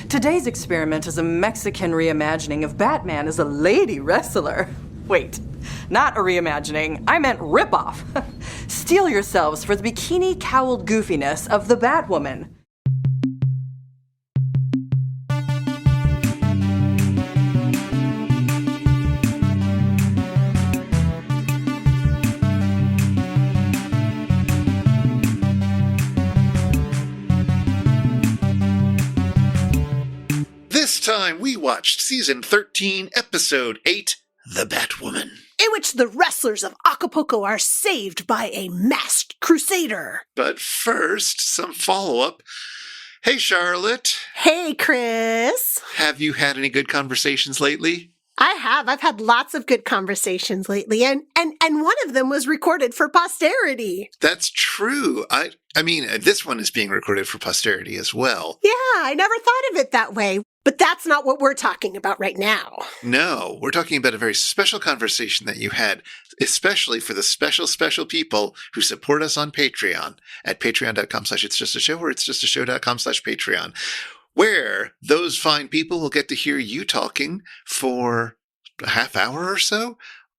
Today's experiment is a Mexican reimagining of Batman as a lady wrestler. Wait, not a reimagining, I meant ripoff. Steel yourselves for the bikini-cowled goofiness of the Batwoman. This time we watched Season 13, Episode 8, The Batwoman. In which the wrestlers of Acapulco are saved by a masked crusader. But first, some follow-up. Hey, Charlotte. Hey, Chris. Have you had any good conversations lately? I have. I've had lots of good conversations lately, and one of them was recorded for posterity. That's true. I mean, this one is being recorded for posterity as well. Yeah, I never thought of it that way. But that's not what we're talking about right now. No, we're talking about a very special conversation that you had, especially for the special people who support us on Patreon at patreon.com/itsjustashow or itsjustashow.com/Patreon, where those fine people will get to hear you talking for a half hour or so,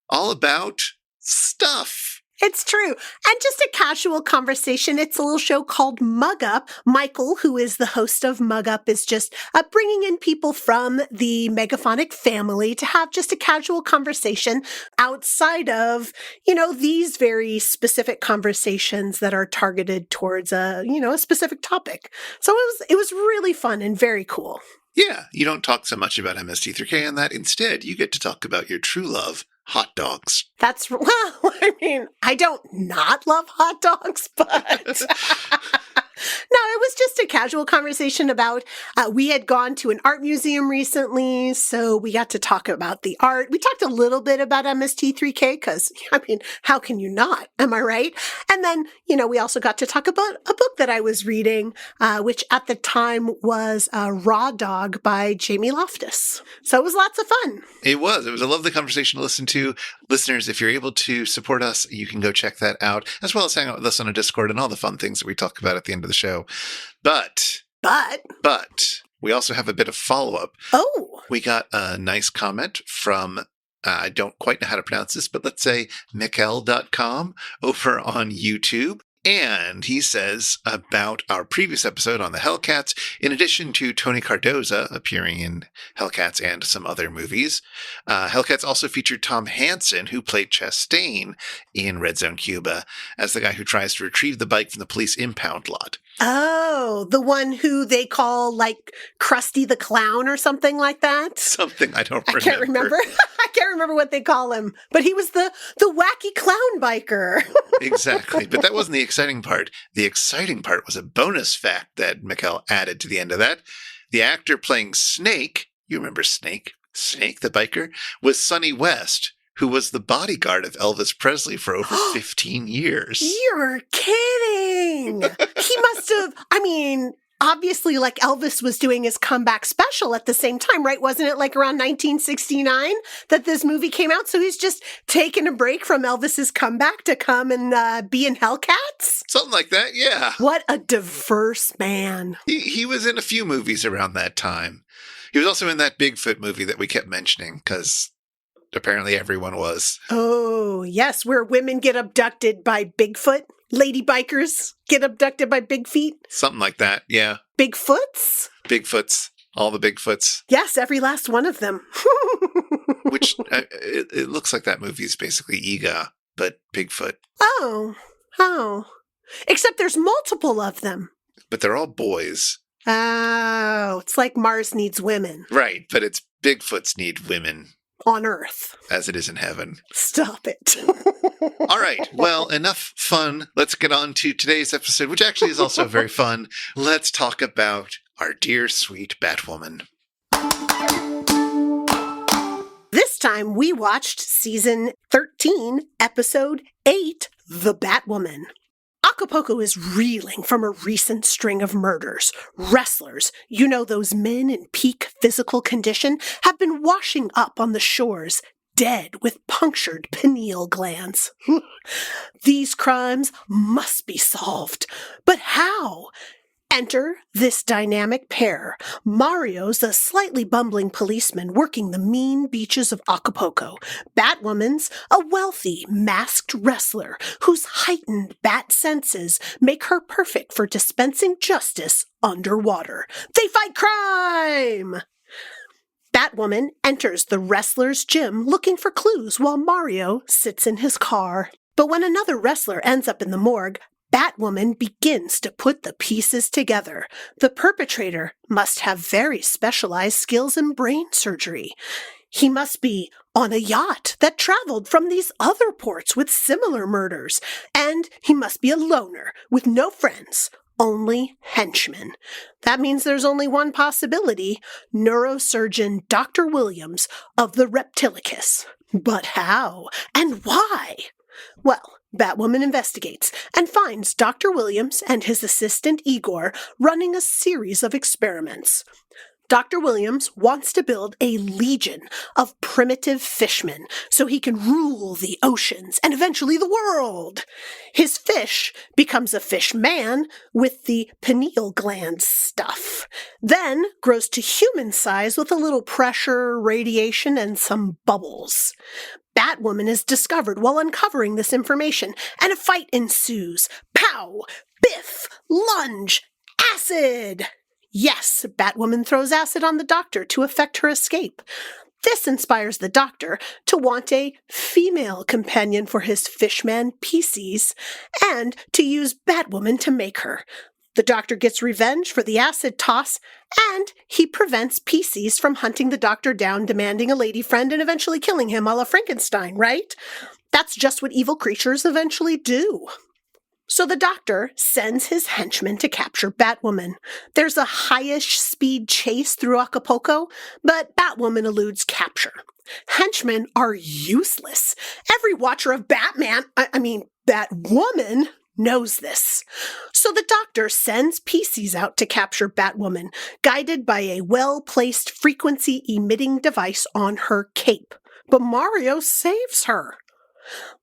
all about stuff. It's true. And just a casual conversation. It's a little show called Mug Up. Michael, who is the host of Mug Up, is just bringing in people from the Megaphonic family to have just a casual conversation outside of, these very specific conversations that are targeted towards a specific topic. So it was really fun and very cool. Yeah, you don't talk so much about MST3K on that. Instead, you get to talk about your true love, hot dogs. I don't not love hot dogs, but no, it was just a casual conversation about, we had gone to an art museum recently, so we got to talk about the art. We talked a little bit about MST3K because, how can you not? Am I right? And then, we also got to talk about a book that I was reading, which at the time was Raw Dog by Jamie Loftus. So it was lots of fun. It was a lovely conversation to listen to. Listeners, if you're able to support us, you can go check that out, as well as hang out with us on a Discord and all the fun things that we talk about at the end of the show. But we also have a bit of follow-up. Oh. We got a nice comment from, I don't quite know how to pronounce this, but let's say Mikkel.com over on YouTube. And he says about our previous episode on the Hellcats, in addition to Tony Cardoza appearing in Hellcats and some other movies, Hellcats also featured Tom Hansen, who played Chastain in Red Zone Cuba, as the guy who tries to retrieve the bike from the police impound lot. Oh, the one who they call like Krusty the Clown or something like that? Something I don't remember. I can't remember. I can't remember what they call him. But he was the wacky clown biker. Exactly. But that wasn't the exciting part. The exciting part was a bonus fact that Mikkel added to the end of that. The actor playing Snake, you remember Snake the biker, was Sonny West, who was the bodyguard of Elvis Presley for over 15 years. You're kidding! He must have, obviously, like Elvis was doing his comeback special at the same time, right? Wasn't it like around 1969 that this movie came out? So he's just taking a break from Elvis's comeback to come and be in Hellcats? Something like that, yeah. What a diverse man. He was in a few movies around that time. He was also in that Bigfoot movie that we kept mentioning, because apparently everyone was. Oh, yes, where women get abducted by Bigfoot. Lady bikers get abducted by big feet. Something like that, yeah. Bigfoots? Bigfoots. All the Bigfoots. Yes, every last one of them. Which, it looks like that movie is basically Ega, but Bigfoot. Oh. Except there's multiple of them. But they're all boys. Oh, it's like Mars needs women. Right, but it's Bigfoots need women. On Earth. As it is in heaven. Stop it. All right. Well, enough fun. Let's get on to today's episode, which actually is also very fun. Let's talk about our dear, sweet Batwoman. This time we watched Season 13, Episode 8, The Batwoman. Acapulco is reeling from a recent string of murders. Wrestlers, those men in peak physical condition, have been washing up on the shores, dead with punctured pineal glands. These crimes must be solved. But how? Enter this dynamic pair. Mario's a slightly bumbling policeman working the mean beaches of Acapulco. Batwoman's a wealthy, masked wrestler whose heightened bat senses make her perfect for dispensing justice underwater. They fight crime! Batwoman enters the wrestler's gym looking for clues while Mario sits in his car. But when another wrestler ends up in the morgue, Batwoman begins to put the pieces together. The perpetrator must have very specialized skills in brain surgery. He must be on a yacht that traveled from these other ports with similar murders. And he must be a loner with no friends, only henchmen. That means there's only one possibility: neurosurgeon Dr. Williams of the Reptilicus. But how and why? Well, Batwoman investigates and finds Dr. Williams and his assistant Igor running a series of experiments. Dr. Williams wants to build a legion of primitive fishmen so he can rule the oceans and eventually the world. His fish becomes a fish man with the pineal gland stuff, then grows to human size with a little pressure, radiation, and some bubbles. Batwoman is discovered while uncovering this information, and a fight ensues. Pow! Biff! Lunge! Acid! Yes, Batwoman throws acid on the Doctor to effect her escape. This inspires the Doctor to want a female companion for his fishman Pisces, and to use Batwoman to make her. The Doctor gets revenge for the acid toss, and he prevents Pisces from hunting the Doctor down, demanding a lady friend, and eventually killing him a la Frankenstein, right? That's just what evil creatures eventually do. So the Doctor sends his henchmen to capture Batwoman. There's a high-ish speed chase through Acapulco, but Batwoman eludes capture. Henchmen are useless. Every watcher of Batwoman knows this. So the Doctor sends Pisces out to capture Batwoman, guided by a well-placed frequency-emitting device on her cape. But Mario saves her.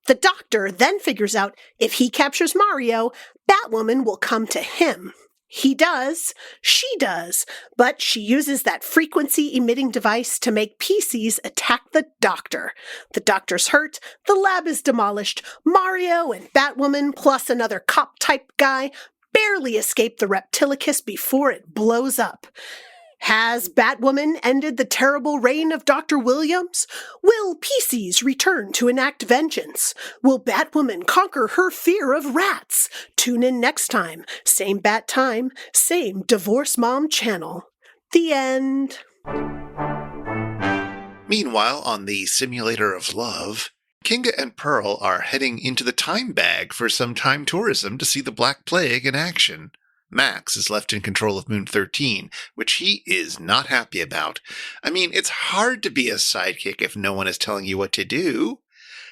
The Doctor then figures out if he captures Mario, Batwoman will come to him. He does, she does, but she uses that frequency-emitting device to make Pisces attack the Doctor. The Doctor's hurt, the lab is demolished, Mario and Batwoman plus another cop-type guy barely escape the Reptilicus before it blows up. Has Batwoman ended the terrible reign of Dr. Williams? Will Pisces return to enact vengeance? Will Batwoman conquer her fear of rats? Tune in next time. Same bat time, same Divorce Mom channel. The end. Meanwhile, on the simulator of love, Kinga and Pearl are heading into the time bag for some time tourism to see the Black Plague in action. Max is left in control of Moon 13, which he is not happy about. I mean, it's hard to be a sidekick if no one is telling you what to do.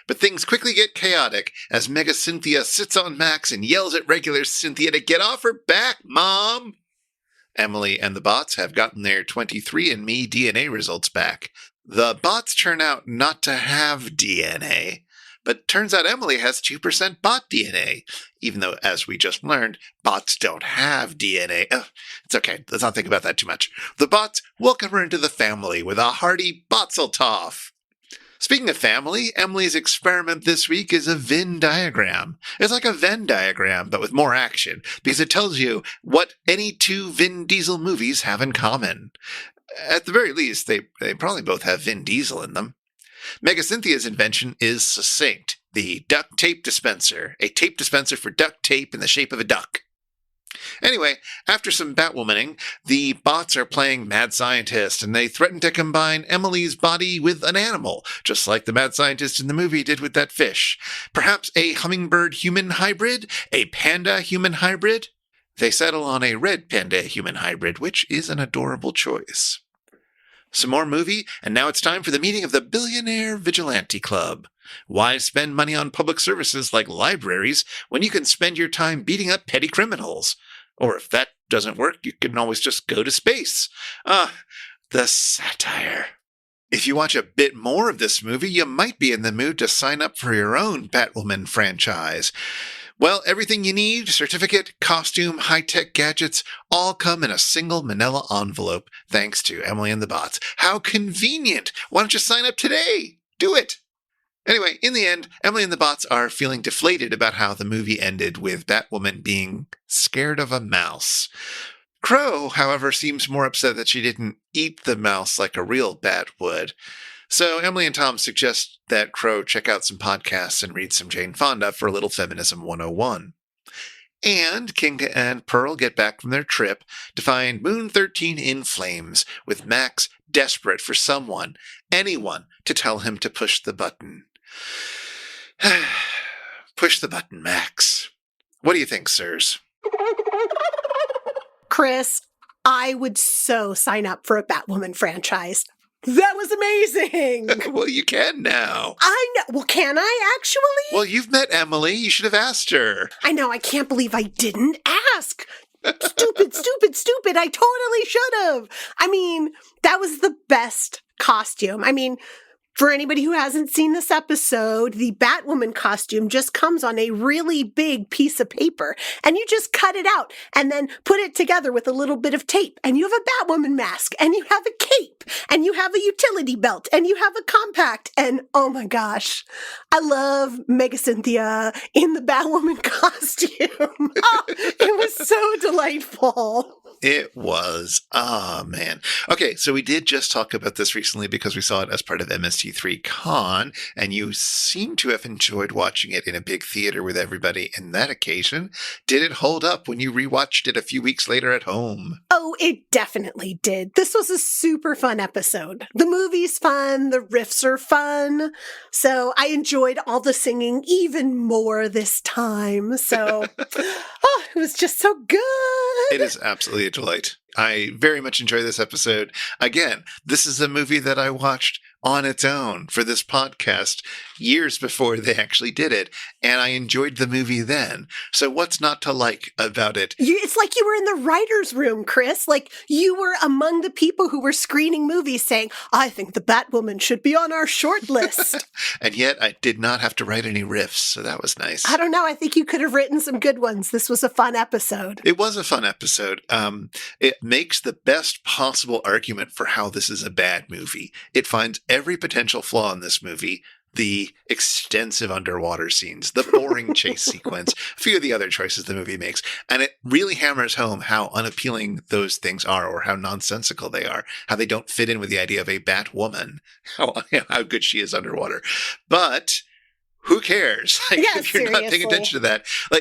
But things quickly get chaotic as Mega Cynthia sits on Max and yells at regular Cynthia to get off her back, Mom! Emily and the bots have gotten their 23andMe DNA results back. The bots turn out not to have DNA, but turns out Emily has 2% bot DNA, even though, as we just learned, bots don't have DNA. It's okay, let's not think about that too much. The bots welcome her into the family with a hearty Botzeltoff. Speaking of family, Emily's experiment this week is a Venn diagram. It's like a Venn diagram, but with more action, because it tells you what any two Vin Diesel movies have in common. At the very least, they probably both have Vin Diesel in them. Mega Cynthia's invention is succinct. The duct tape dispenser. A tape dispenser for duct tape in the shape of a duck. Anyway, after some Batwomaning, the bots are playing mad scientist, and they threaten to combine Emily's body with an animal, just like the mad scientist in the movie did with that fish. Perhaps a hummingbird-human hybrid? A panda-human hybrid? They settle on a red panda-human hybrid, which is an adorable choice. Some more movie, and now it's time for the meeting of the Billionaire Vigilante Club. Why spend money on public services like libraries when you can spend your time beating up petty criminals? Or if that doesn't work, you can always just go to space. The satire. If you watch a bit more of this movie, you might be in the mood to sign up for your own Batwoman franchise. Well, everything you need, certificate, costume, high-tech gadgets, all come in a single manila envelope, thanks to Emily and the Bots. How convenient! Why don't you sign up today? Do it! Anyway, in the end, Emily and the Bots are feeling deflated about how the movie ended with Batwoman being scared of a mouse. Crow, however, seems more upset that she didn't eat the mouse like a real bat would. So Emily and Tom suggest that Crow check out some podcasts and read some Jane Fonda for a little Feminism 101. And King and Pearl get back from their trip to find Moon 13 in flames, with Max desperate for someone, anyone, to tell him to push the button. Push the button, Max. What do you think, sirs? Chris, I would so sign up for a Batwoman franchise. That was amazing. Well, you can now. I know. Well, can I actually? Well, you've met Emily. You should have asked her. I know. I can't believe I didn't ask. Stupid. I totally should have. I mean, that was the best costume. I mean, for anybody who hasn't seen this episode, the Batwoman costume just comes on a really big piece of paper, and you just cut it out and then put it together with a little bit of tape, and you have a Batwoman mask, and you have a cape, and you have a utility belt, and you have a compact, and oh my gosh, I love Mega Cynthia in the Batwoman costume. Oh, it was so delightful. It was. Oh, man. Okay, so we did just talk about this recently because we saw it as part of MST3 Con, and you seem to have enjoyed watching it in a big theater with everybody in that occasion. Did it hold up when you rewatched it a few weeks later at home? Oh, it definitely did. This was a super fun episode. The movie's fun, the riffs are fun, so I enjoyed all the singing even more this time. So, oh, it was just so good. It is absolutely a delight. I very much enjoy this episode. Again, this is a movie that I watched on its own for this podcast years before they actually did it, and I enjoyed the movie then. So what's not to like about it? It's like you were in the writer's room, Chris. Like you were among the people who were screening movies saying, I think the Batwoman should be on our short list. And yet I did not have to write any riffs, so that was nice. I don't know. I think you could have written some good ones. This was a fun episode. It was a fun episode. It makes the best possible argument for how this is a bad movie. It finds every potential flaw in this movie. The extensive underwater scenes, the boring chase sequence, a few of the other choices the movie makes. And it really hammers home how unappealing those things are, or how nonsensical they are, how they don't fit in with the idea of a Batwoman, how good she is underwater. But who cares? Like, yeah, if you're not paying attention to that. I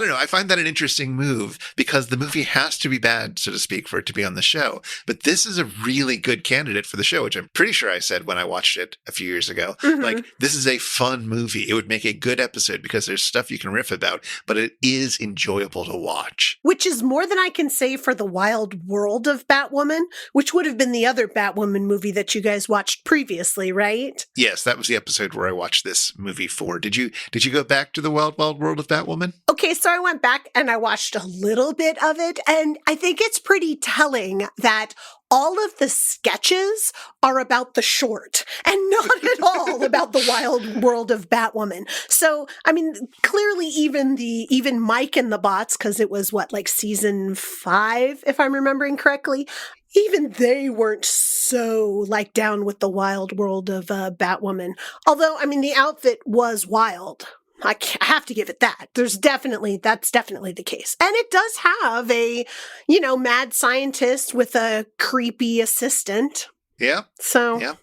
don't know. I find that an interesting move because the movie has to be bad, so to speak, for it to be on the show. But this is a really good candidate for the show, which I'm pretty sure I said when I watched it a few years ago. Mm-hmm. Like, this is a fun movie. It would make a good episode because there's stuff you can riff about, but it is enjoyable to watch. Which is more than I can say for The Wild World of Batwoman, which would have been the other Batwoman movie that you guys watched previously, right? Yes, that was the episode where I watched this movie for. Did you go back to The Wild World of Batwoman? Okay, so I went back and I watched a little bit of it, and I think it's pretty telling that all of the sketches are about the short and not at all about the wild world of Batwoman. So, I mean, clearly even Mike and the Bots, because it was like season 5, if I'm remembering correctly, even they weren't so down with the wild world of Batwoman. Although, I mean, the outfit was wild. I have to give it that. That's definitely the case. And it does have a, mad scientist with a creepy assistant. Yeah. So,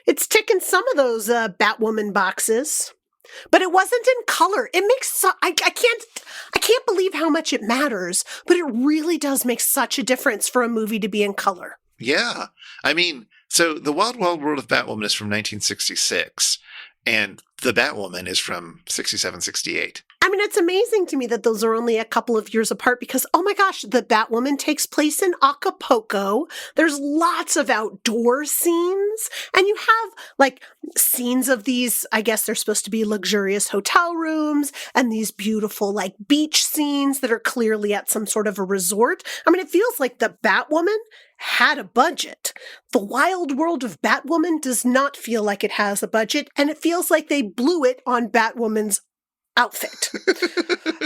it's ticking some of those Batwoman boxes. But it wasn't in color. It makes I can't believe how much it matters, but it really does make such a difference for a movie to be in color. Yeah. I mean, so The Wild World of Batwoman is from 1966, and The Batwoman is from 67, 68. I mean, it's amazing to me that those are only a couple of years apart because, oh my gosh, The Batwoman takes place in Acapulco. There's lots of outdoor scenes, and you have scenes of these, I guess they're supposed to be luxurious hotel rooms, and these beautiful beach scenes that are clearly at some sort of a resort. I mean, it feels like The Batwoman had a budget. The Wild World of Batwoman does not feel like it has a budget, and it feels like they blew it on Batwoman's outfit.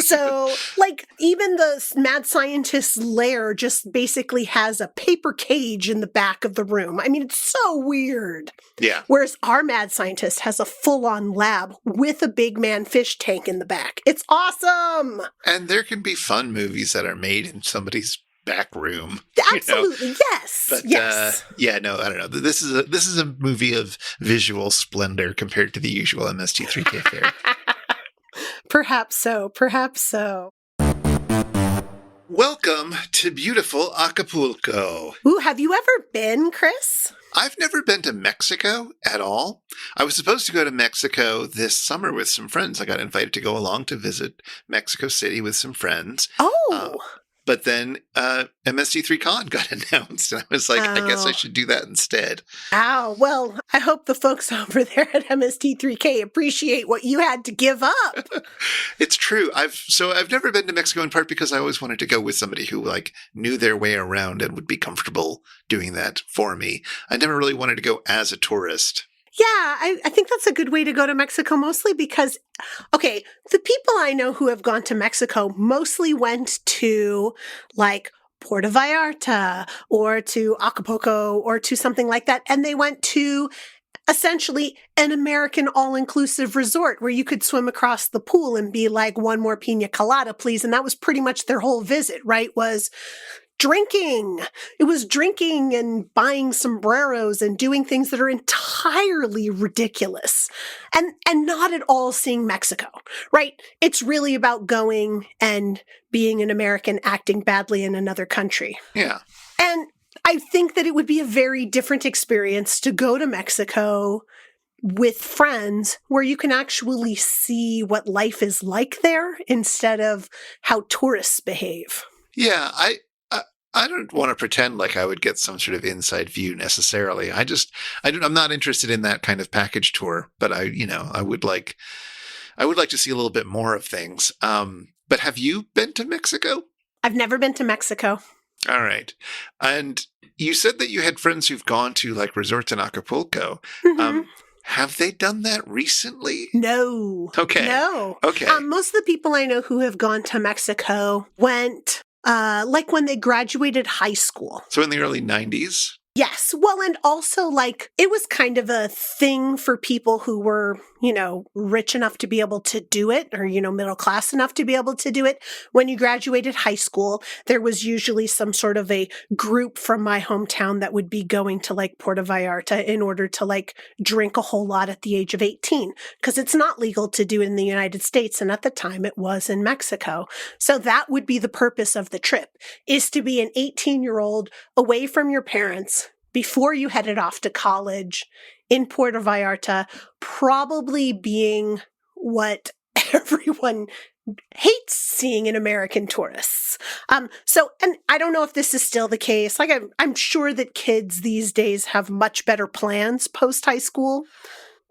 So, like, even the mad scientist's lair just basically has a paper cage in the back of the room. I mean, it's so weird. Yeah. Whereas our mad scientist has a full-on lab with a big man fish tank in the back. It's awesome! And there can be fun movies that are made in somebody's back room. Absolutely, yes. But yes. I don't know. This is a movie of visual splendor compared to the usual MST3K fare. Perhaps so. Perhaps so. Welcome to beautiful Acapulco. Ooh, have you ever been, Chris? I've never been to Mexico at all. I was supposed to go to Mexico this summer with some friends. I got invited to go along to visit Mexico City with some friends. Oh. But then MST3Con got announced, and I was like, I guess I should do that instead. Ow. Well, I hope the folks over there at MST3K appreciate what you had to give up. It's true. I've never been to Mexico, in part because I always wanted to go with somebody who knew their way around and would be comfortable doing that for me. I never really wanted to go as a tourist. Yeah, I think that's a good way to go to Mexico, mostly because, okay, the people I know who have gone to Mexico mostly went to, like, Puerto Vallarta or to Acapulco or to something like that, and they went to essentially an American all-inclusive resort where you could swim across the pool and be like, one more pina colada, please, and that was pretty much their whole visit, right, was drinking. It was drinking and buying sombreros and doing things that are entirely ridiculous and not at all seeing Mexico, right? It's really about going and being an American acting badly in another country. Yeah. And I think that it would be a very different experience to go to Mexico with friends where you can actually see what life is like there instead of how tourists behave. Yeah, I don't want to pretend like I would get some sort of inside view necessarily. I'm not interested in that kind of package tour, but I would like to see a little bit more of things. But have you been to Mexico? I've never been to Mexico. All right. And you said that you had friends who've gone to like resorts in Acapulco. Mm-hmm. Have they done that recently? No. Okay. No. Okay. Most of the people I know who have gone to Mexico went like when they graduated high school. So in the early 90s? Yes. Well, and also like it was kind of a thing for people who were, rich enough to be able to do it or, middle class enough to be able to do it. When you graduated high school, there was usually some sort of a group from my hometown that would be going to like Puerto Vallarta in order to like drink a whole lot at the age of 18 because it's not legal to do it in the United States. And at the time it was in Mexico. So that would be the purpose of the trip is to be an 18-year-old away from your parents before you headed off to college in Puerto Vallarta, probably being what everyone hates seeing in American tourists. And I don't know if this is still the case. Like, I'm sure that kids these days have much better plans post-high school.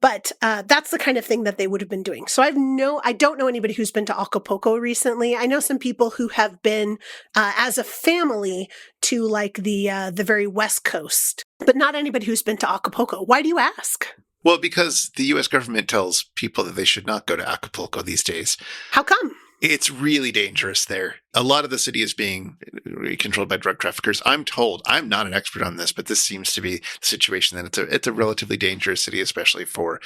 But that's the kind of thing that they would have been doing. So I don't know anybody who's been to Acapulco recently. I know some people who have been as a family to like the very West Coast, but not anybody who's been to Acapulco. Why do you ask? Well, because the U.S. government tells people that they should not go to Acapulco these days. How come? It's really dangerous there. A lot of the city is being controlled by drug traffickers. I'm told, I'm not an expert on this, but this seems to be the situation that it's a relatively dangerous city, especially for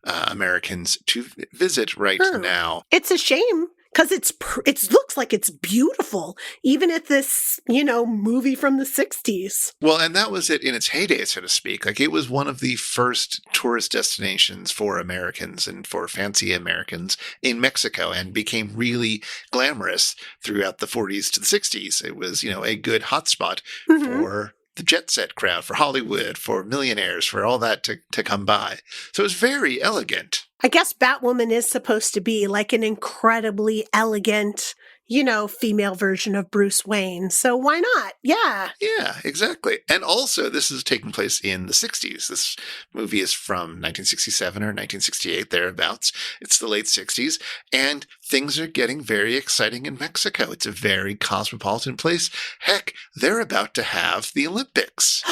Americans to visit right now. It's a shame because it looks like it's beautiful, even at this, movie from the 60s. Well, and that was it in its heyday, so to speak. Like it was one of the first tourist destinations for Americans and for fancy Americans in Mexico and became really glamorous throughout the 40s to the 60s. It was, a good hotspot for the jet set crowd, for Hollywood, for millionaires, for all that to come by. So it was very elegant. I guess Batwoman is supposed to be like an incredibly elegant, female version of Bruce Wayne. So why not? Yeah. Yeah, exactly. And also, this is taking place in the 60s. This movie is from 1967 or 1968, thereabouts. It's the late 60s. And things are getting very exciting in Mexico. It's a very cosmopolitan place. Heck, they're about to have the Olympics.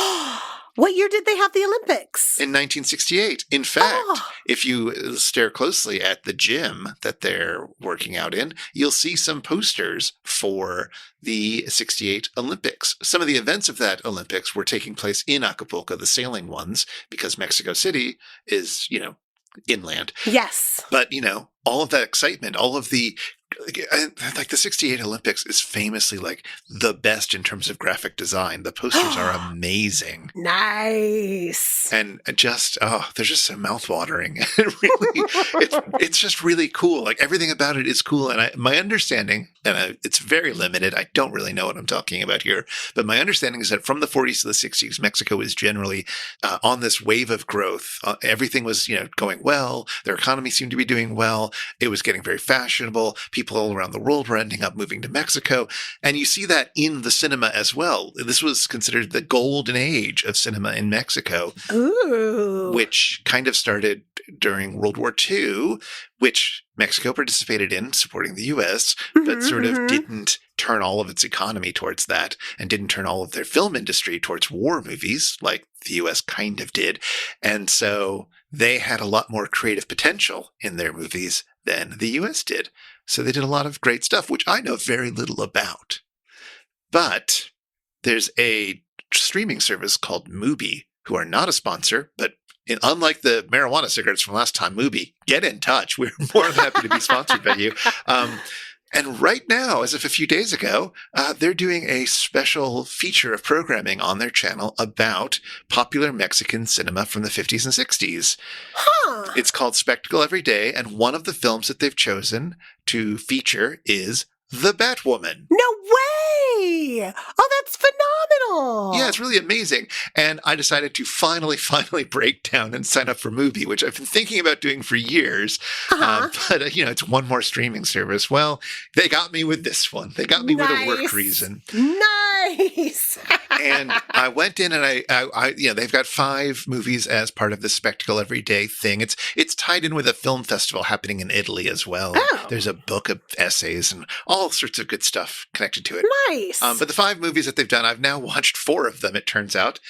What year did they have the Olympics? In 1968. In fact, Oh. if you stare closely at the gym that they're working out in, you'll see some posters for the 68 Olympics. Some of the events of that Olympics were taking place in Acapulco, the sailing ones, because Mexico City is, inland. Yes. But, all of that excitement, all of the like the 68 Olympics is famously like the best in terms of graphic design. The posters are amazing. Nice. And just, they're just so mouthwatering. It's just really cool. Like everything about it is cool. And my understanding, and it's very limited. I don't really know what I'm talking about here, but my understanding is that from the 40s to the 60s, Mexico was generally on this wave of growth. Everything was, going well. Their economy seemed to be doing well. It was getting very fashionable. People all around the world were ending up moving to Mexico. And you see that in the cinema as well. This was considered the golden age of cinema in Mexico. Ooh. Which kind of started during World War II, which Mexico participated in, supporting the U.S., but sort of didn't turn all of its economy towards that and didn't turn all of their film industry towards war movies like the U.S. kind of did. And so they had a lot more creative potential in their movies than the U.S. did. So they did a lot of great stuff, which I know very little about. But there's a streaming service called Mubi, who are not a sponsor, but unlike the marijuana cigarettes from last time, Mubi, get in touch. We're more than happy to be sponsored by you. And right now, as of a few days ago, they're doing a special feature of programming on their channel about popular Mexican cinema from the 50s and 60s. Huh. It's called Spectacle Every Day, and one of the films that they've chosen to feature is The Batwoman. No way! Oh, that's phenomenal! Yeah, it's really amazing. And I decided to finally break down and sign up for Mubi, which I've been thinking about doing for years. But, it's one more streaming service. Well, they got me with this one. They got me with a work reason. Nice! And I went in and I they've got 5 movies as part of the Spectacle Every Day thing. It's tied in with a film festival happening in Italy as well. Oh. There's a book of essays and all sorts of good stuff connected to it. Nice. But the 5 movies that they've done, I've now watched 4 of them, it turns out.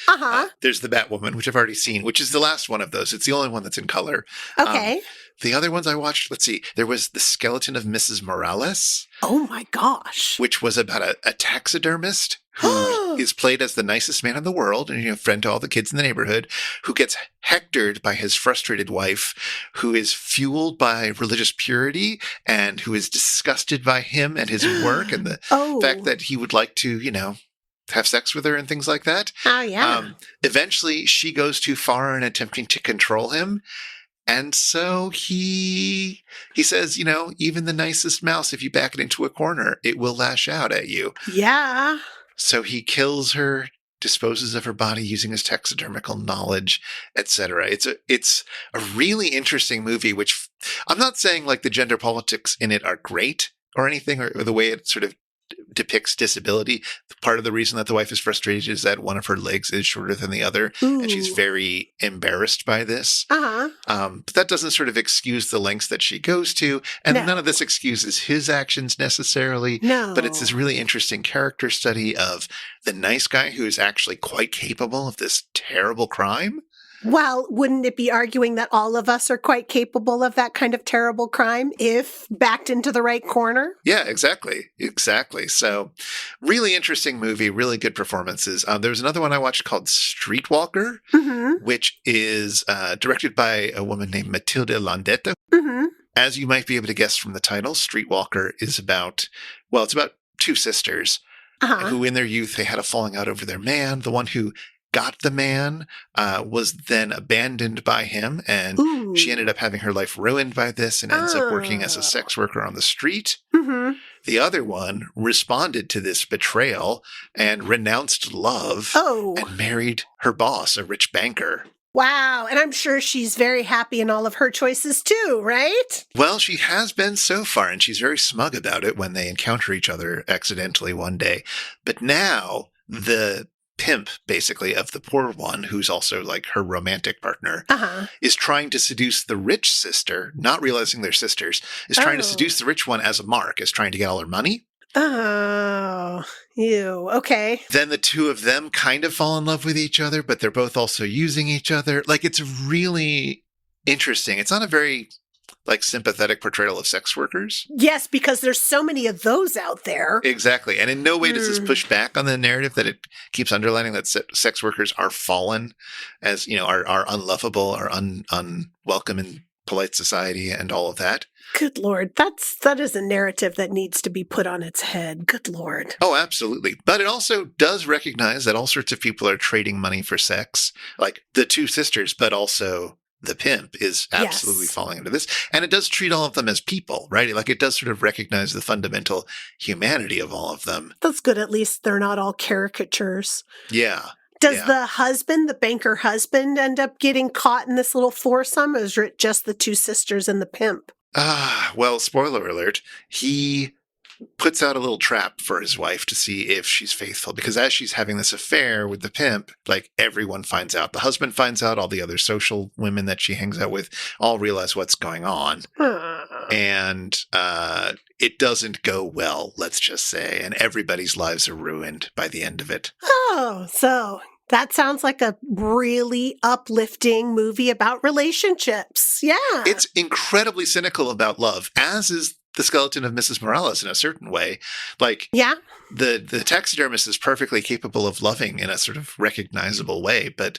There's The Batwoman, which I've already seen, which is the last one of those. It's the only one that's in color. Okay. The other ones I watched, let's see, there was The Skeleton of Mrs. Morales. Oh my gosh. Which was about a taxidermist who is played as the nicest man in the world and, friend to all the kids in the neighborhood, who gets hectored by his frustrated wife, who is fueled by religious purity and who is disgusted by him and his work and the fact that he would like to, have sex with her and things like that. Oh, yeah. Eventually, she goes too far in attempting to control him. And so he says, even the nicest mouse, if you back it into a corner, it will lash out at you. Yeah. So he kills her, disposes of her body using his taxidermical knowledge, etc. It's a really interesting movie, which I'm not saying like the gender politics in it are great or anything, or the way it sort of depicts disability. Part of the reason that the wife is frustrated is that one of her legs is shorter than the other, and she's very embarrassed by this. But that doesn't sort of excuse the lengths that she goes to, and none of this excuses his actions necessarily. No. But it's this really interesting character study of the nice guy who is actually quite capable of this terrible crime. Well, wouldn't it be arguing that all of us are quite capable of that kind of terrible crime if backed into the right corner? Yeah, exactly. So really interesting movie, really good performances. There was another one I watched called Streetwalker, which is directed by a woman named Matilde Landeta. As you might be able to guess from the title, Streetwalker is about 2 sisters who in their youth, they had a falling out over their man. The one who got the man was then abandoned by him, and she ended up having her life ruined by this and ends up working as a sex worker on the street. The other one responded to this betrayal and renounced love and married her boss, a rich banker. Wow. And I'm sure she's very happy in all of her choices too, right? Well, she has been so far, and she's very smug about it when they encounter each other accidentally one day. But now the pimp, basically, of the poor one, who's also like her romantic partner, is trying to seduce the rich sister, not realizing they're sisters, is trying to seduce the rich one as a mark, is trying to get all her money. Oh, ew. Okay. Then the two of them kind of fall in love with each other, but they're both also using each other. Like, it's really interesting. It's not a very, like, sympathetic portrayal of sex workers. Yes, because there's so many of those out there. Exactly. And in no way does this push back on the narrative that it keeps underlining that sex workers are fallen, as, you know, are unlovable, are unwelcome in polite society and all of that. Good Lord. That is a narrative that needs to be put on its head. Good Lord. Oh, absolutely. But it also does recognize that all sorts of people are trading money for sex, like the two sisters, but also the pimp is absolutely falling into this. And it does treat all of them as people, right? Like, it does sort of recognize the fundamental humanity of all of them. That's good. At least they're not all caricatures. Yeah. Does the husband, the banker husband, end up getting caught in this little foursome, or is it just the two sisters and the pimp? Well, spoiler alert, he puts out a little trap for his wife to see if she's faithful, because as she's having this affair with the pimp, like, everyone finds out. The husband finds out, all the other social women that she hangs out with all realize what's going on. And it doesn't go well, let's just say, and everybody's lives are ruined by the end of it. Oh, so that sounds like a really uplifting movie about relationships. Yeah. It's incredibly cynical about love, as is the skeleton of Mrs. Morales in a certain way. Like, yeah, the taxidermist is perfectly capable of loving in a sort of recognizable way, but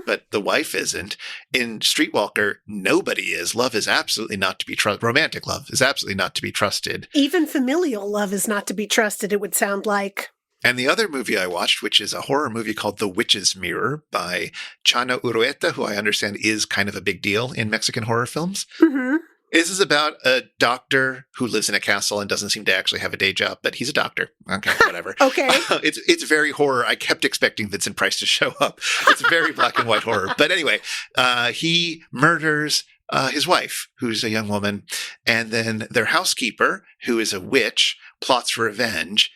but the wife isn't. In Streetwalker, nobody is. Love is absolutely not to be trusted. Romantic love is absolutely not to be trusted. Even familial love is not to be trusted, it would sound like. And the other movie I watched, which is a horror movie called The Witch's Mirror by Chana Urueta, who I understand is kind of a big deal in Mexican horror films. This is about a doctor who lives in a castle and doesn't seem to actually have a day job, but he's a doctor. Okay, whatever. Okay. It's very horror. I kept expecting Vincent Price to show up. It's very black and white horror. But anyway, he murders his wife, who's a young woman, and then their housekeeper, who is a witch, plots revenge.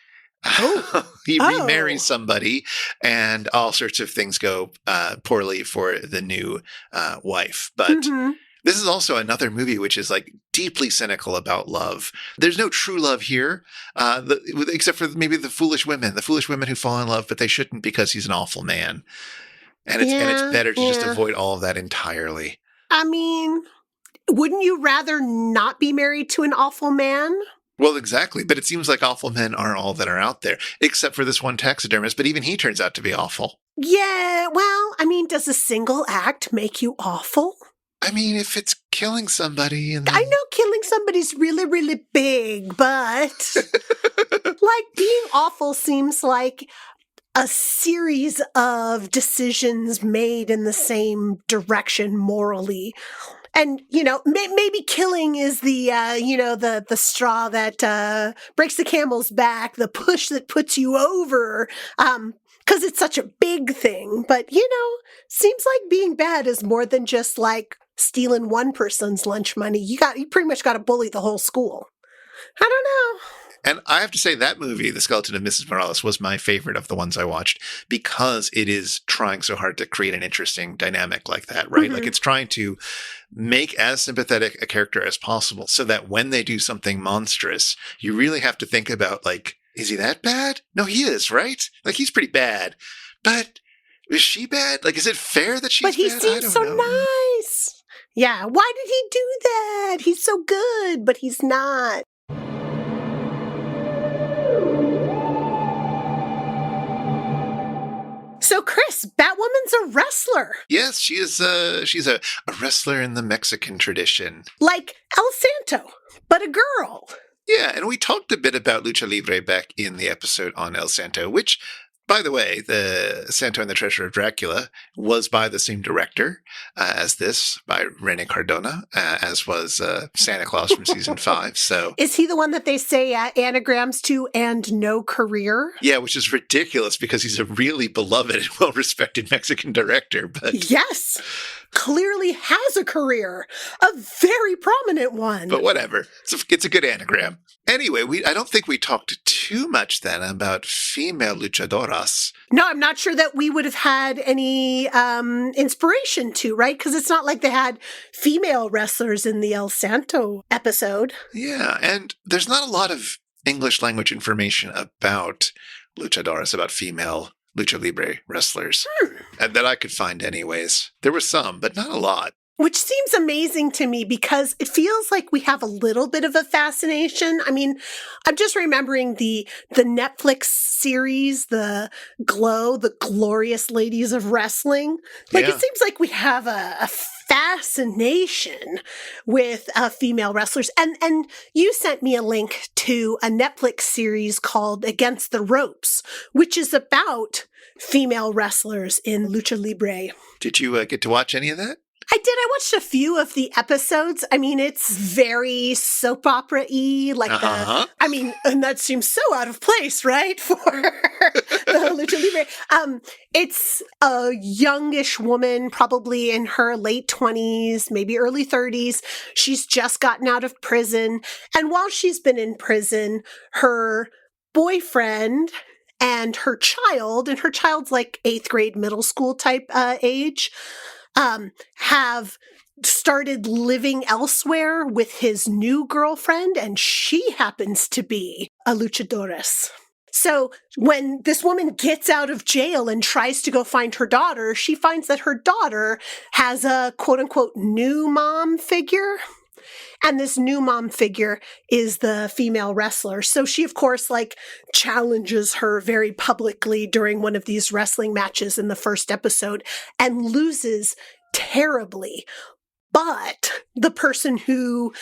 He remarries somebody, and all sorts of things go poorly for the new wife. But this is also another movie which is, like, deeply cynical about love. There's no true love here, except for maybe the foolish women who fall in love, but they shouldn't because he's an awful man. And it's better to just avoid all of that entirely. I mean, wouldn't you rather not be married to an awful man? Well, exactly. But it seems like awful men are all that are out there, except for this one taxidermist. But even he turns out to be awful. Yeah, well, I mean, does a single act make you awful? I mean, if it's killing somebody and I know killing somebody's really, really big, but like, being awful seems like a series of decisions made in the same direction morally. And, you know, maybe killing is the straw that breaks the camel's back, the push that puts you over, because it's such a big thing. But, you know, seems like being bad is more than just, like, stealing one person's lunch money. You pretty much got to bully the whole school. I don't know. And I have to say that movie, The Skeleton of Mrs. Morales, was my favorite of the ones I watched because it is trying so hard to create an interesting dynamic like that, right? Like, it's trying to make as sympathetic a character as possible so that when they do something monstrous, you really have to think about, like, is he that bad? No, he is, right? Like, he's pretty bad. But is she bad? Like, is it fair that she's bad? But he seems so nice. Yeah, why did he do that? He's so good, but he's not. So, Chris, Batwoman's a wrestler. Yes, she is. She's a wrestler in the Mexican tradition. Like El Santo, but a girl. Yeah, and we talked a bit about Lucha Libre back in the episode on El Santo, which, by the way, the Santo and the Treasure of Dracula was by the same director as this, by Rene Cardona, as was Santa Claus from season 5. So, is he the one that they say anagrams to and no career? Yeah, which is ridiculous because he's a really beloved and well-respected Mexican director. But yes, clearly has a career, a very prominent one. But whatever, it's a good anagram. Anyway, I don't think we talked too much then about female luchadoras. No, I'm not sure that we would have had any inspiration to, right? Because it's not like they had female wrestlers in the El Santo episode. Yeah, and there's not a lot of English language information about luchadoras, about female lucha libre wrestlers, and that I could find anyways. There was some, but not a lot. Which seems amazing to me because it feels like we have a little bit of a fascination. I mean, I'm just remembering the Netflix series, The Glow, The Glorious Ladies of Wrestling. Like, Yeah. it seems like we have a fascination with female wrestlers. And you sent me a link to a Netflix series called Against the Ropes, which is about female wrestlers in lucha libre. Did you get to watch any of that? I did. I watched a few of the episodes. I mean, it's very soap opera-y, like and that seems so out of place, right? For the Lucha Libre. It's a youngish woman, probably in her late 20s, maybe early 30s. She's just gotten out of prison. And while she's been in prison, her boyfriend and her child's like 8th grade, middle school type age, have started living elsewhere with his new girlfriend, and she happens to be a luchadoras. So when this woman gets out of jail and tries to go find her daughter, she finds that her daughter has a quote-unquote new mom figure. And this new mom figure is the female wrestler. So she, of course, like challenges her very publicly during one of these wrestling matches in the first episode and loses terribly. But the person who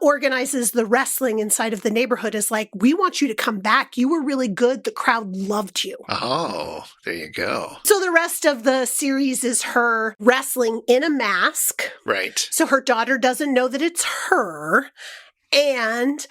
organizes the wrestling inside of the neighborhood is like, we want you to come back. You were really good. The crowd loved you. Oh, there you go. So the rest of the series is her wrestling in a mask. Right. So her daughter doesn't know that it's her, and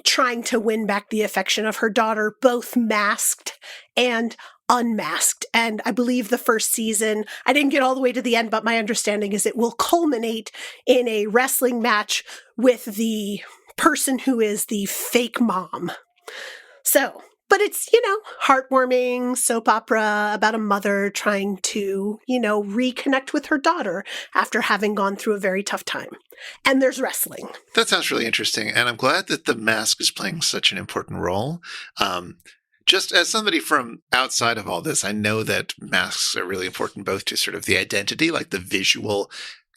trying to win back the affection of her daughter, both masked and unmasked. And I believe the first season, I didn't get all the way to the end, but my understanding is it will culminate in a wrestling match with the person who is the fake mom. So, but it's, heartwarming soap opera about a mother trying to, reconnect with her daughter after having gone through a very tough time. And there's wrestling. That sounds really interesting. And I'm glad that the mask is playing such an important role. Just as somebody from outside of all this, I know that masks are really important both to sort of the identity, like the visual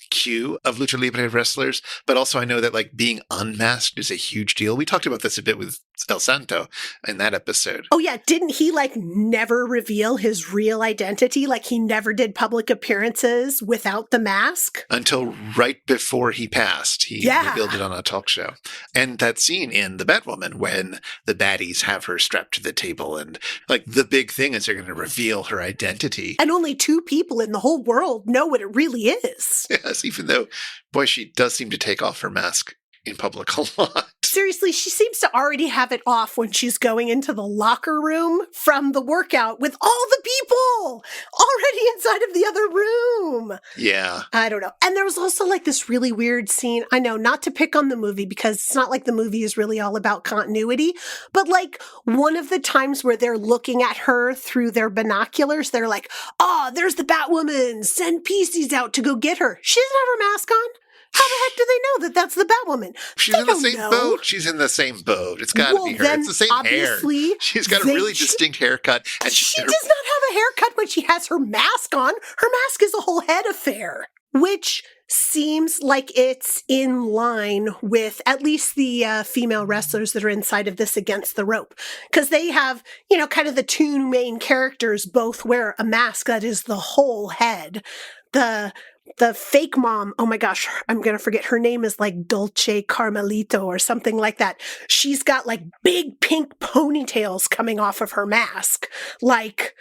cue of Lucha Libre wrestlers, but also I know that like being unmasked is a huge deal. We talked about this a bit with El Santo in that episode. Oh yeah, didn't he like never reveal his real identity? Like he never did public appearances without the mask? Until right before he passed. He revealed it on a talk show. And that scene in The Batwoman when the baddies have her strapped to the table and like the big thing is they're going to reveal her identity. And only 2 people in the whole world know what it really is. Yes, even though, boy, she does seem to take off her mask in public a lot. Seriously, she seems to already have it off when she's going into the locker room from the workout with all the people already inside of the other room. Yeah. I don't know. And there was also like this really weird scene. I know, not to pick on the movie because it's not like the movie is really all about continuity, but like one of the times where they're looking at her through their binoculars, they're like, oh, there's the Batwoman. Send PCs out to go get her. She doesn't have her mask on. How the heck do they know that that's the Batwoman? She's in the same boat. She's in the same boat. It's got to be her. It's the same hair. She's got a really distinct haircut. And she does not have a haircut when she has her mask on. Her mask is a whole head affair, which seems like it's in line with at least the female wrestlers that are inside of this Against the Rope. Because they have, kind of the 2 main characters both wear a mask that is the whole head. The fake mom, oh my gosh, I'm going to forget. Her name is like Dolce Carmelito or something like that. She's got like big pink ponytails coming off of her mask. Like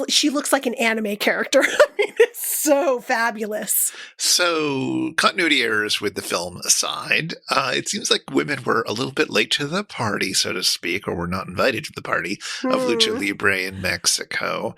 she looks like an anime character. I mean, it's so fabulous. So, continuity errors with the film aside, it seems like women were a little bit late to the party, so to speak, or were not invited to the party of Lucha Libre in Mexico.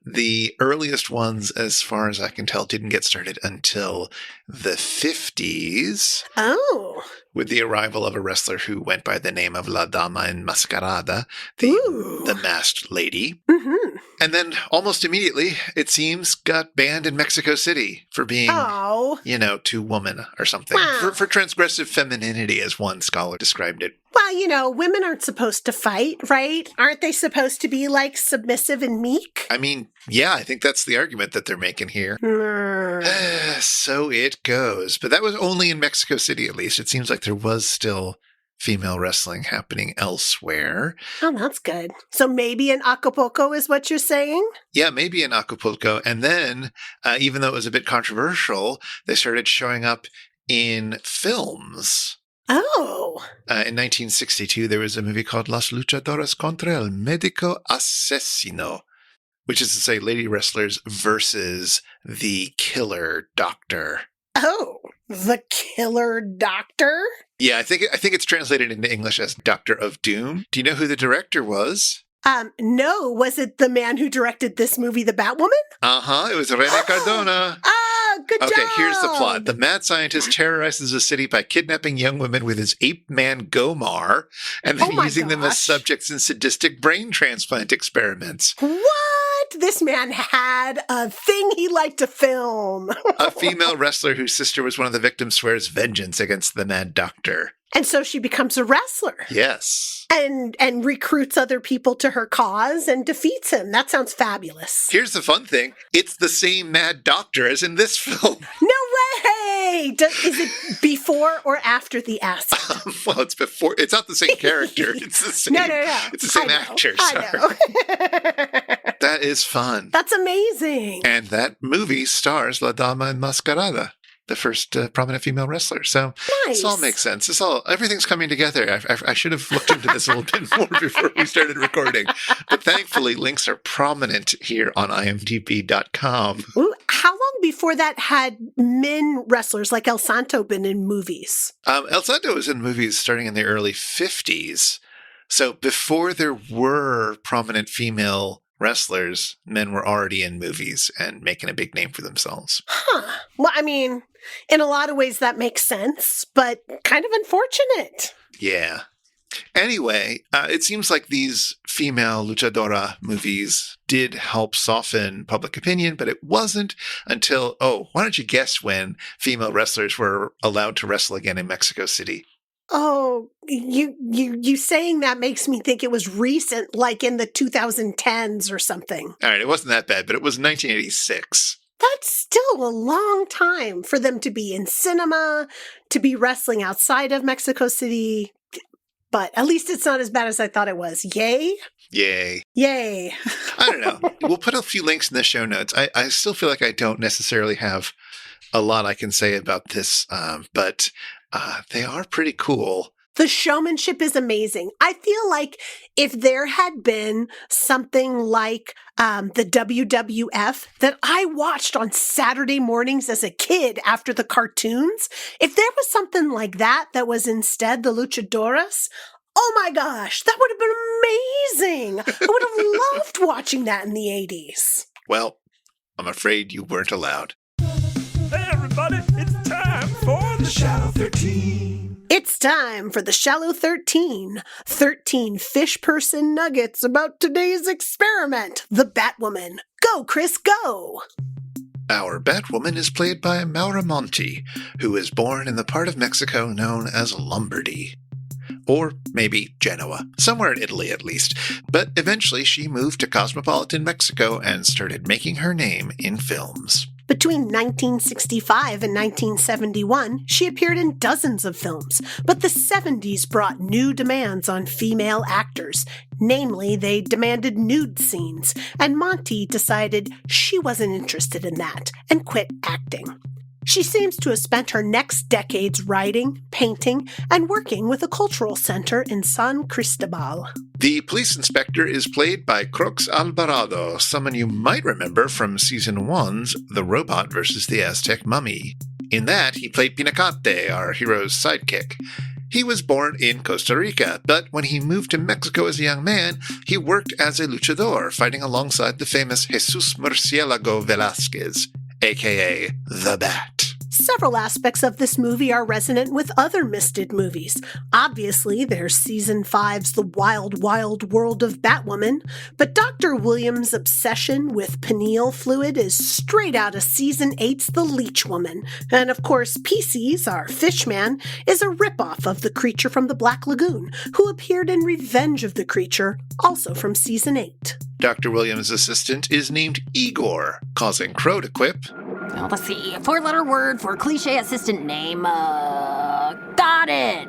The earliest ones, as far as I can tell, didn't get started until the 50s. Oh. With the arrival of a wrestler who went by the name of La Dama Enmascarada, the masked lady. Mm-hmm. And then almost immediately, it seems, got banned in Mexico City for being, too woman or something. Wow. For transgressive femininity, as one scholar described it. Well, women aren't supposed to fight, right? Aren't they supposed to be, submissive and meek? I mean, yeah, I think that's the argument that they're making here. So it goes. But that was only in Mexico City, at least. It seems like there was still female wrestling happening elsewhere. Oh, that's good. So maybe in Acapulco is what you're saying? Yeah, maybe in Acapulco. And then, even though it was a bit controversial, they started showing up in films. Oh. In 1962, there was a movie called Las Luchadoras contra el médico asesino, which is to say lady wrestlers versus the killer doctor. Oh, the killer doctor? Yeah, I think it's translated into English as Doctor of Doom. Do you know who the director was? No. Was it the man who directed this movie, The Batwoman? Uh-huh. It was René Cardona. Good job. Okay, here's the plot. The mad scientist terrorizes a city by kidnapping young women with his ape-man Gomar and then using them as subjects in sadistic brain transplant experiments. What? This man had a thing he liked to film. A female wrestler whose sister was one of the victims swears vengeance against the mad doctor. And so she becomes a wrestler. Yes. And recruits other people to her cause and defeats him. That sounds fabulous. Here's the fun thing. It's the same mad doctor as in this film. No way! Is it before or after the acid? Well, it's before. It's not the same character. It's the same. No. It's the same actor. I know. That is fun. That's amazing. And that movie stars La Dama Enmascarada, the first prominent female wrestler. So nice. This all makes sense. Everything's coming together. I should have looked into this a little bit more before we started recording. But thankfully, links are prominent here on imdb.com. Ooh, how long before that had men wrestlers like El Santo been in movies? El Santo was in movies starting in the early 50s. So before there were prominent female wrestlers, men were already in movies and making a big name for themselves. Huh. Well, I mean, in a lot of ways that makes sense, but kind of unfortunate. Yeah. Anyway, it seems like these female luchadora movies did help soften public opinion, but it wasn't until, why don't you guess when female wrestlers were allowed to wrestle again in Mexico City? Oh, you saying that makes me think it was recent, like in the 2010s or something. All right, it wasn't that bad, but it was 1986. That's still a long time for them to be in cinema, to be wrestling outside of Mexico City. But at least it's not as bad as I thought it was. Yay? Yay. Yay. I don't know. We'll put a few links in the show notes. I still feel like I don't necessarily have a lot I can say about this, but they are pretty cool. The showmanship is amazing. I feel like if there had been something like the WWF that I watched on Saturday mornings as a kid after the cartoons, if there was something like that was instead the Luchadoras, oh my gosh, that would have been amazing. I would have loved watching that in the 80s. Well, I'm afraid you weren't allowed. Hey everybody, it's time for the Shallow 13. It's time for the Shallow 13. 13 fish person nuggets about today's experiment, the Batwoman. Go, Chris, go! Our Batwoman is played by Maura Monti, who is born in the part of Mexico known as Lombardy. Or maybe Genoa, somewhere in Italy at least. But eventually she moved to cosmopolitan Mexico and started making her name in films. Between 1965 and 1971, she appeared in dozens of films, but the 70s brought new demands on female actors. Namely, they demanded nude scenes, and Monty decided she wasn't interested in that and quit acting. She seems to have spent her next decades writing, painting, and working with a cultural center in San Cristobal. The police inspector is played by Crux Alvarado, someone you might remember from Season 1's The Robot vs. the Aztec Mummy. In that, he played Pinacate, our hero's sidekick. He was born in Costa Rica, but when he moved to Mexico as a young man, he worked as a luchador, fighting alongside the famous Jesus Murciélago Velázquez, a.k.a. The Bat. Several aspects of this movie are resonant with other Misted movies. Obviously, there's Season 5's The Wild, Wild World of Batwoman, but Dr. Williams' obsession with pineal fluid is straight out of Season 8's The Leech Woman. And of course, Pisces, our fishman, is a ripoff of the creature from the Black Lagoon, who appeared in Revenge of the Creature, also from Season 8. Dr. Williams' assistant is named Igor, causing Crow to quip. Well, let's see. A 4-letter word for cliche assistant name. Got it!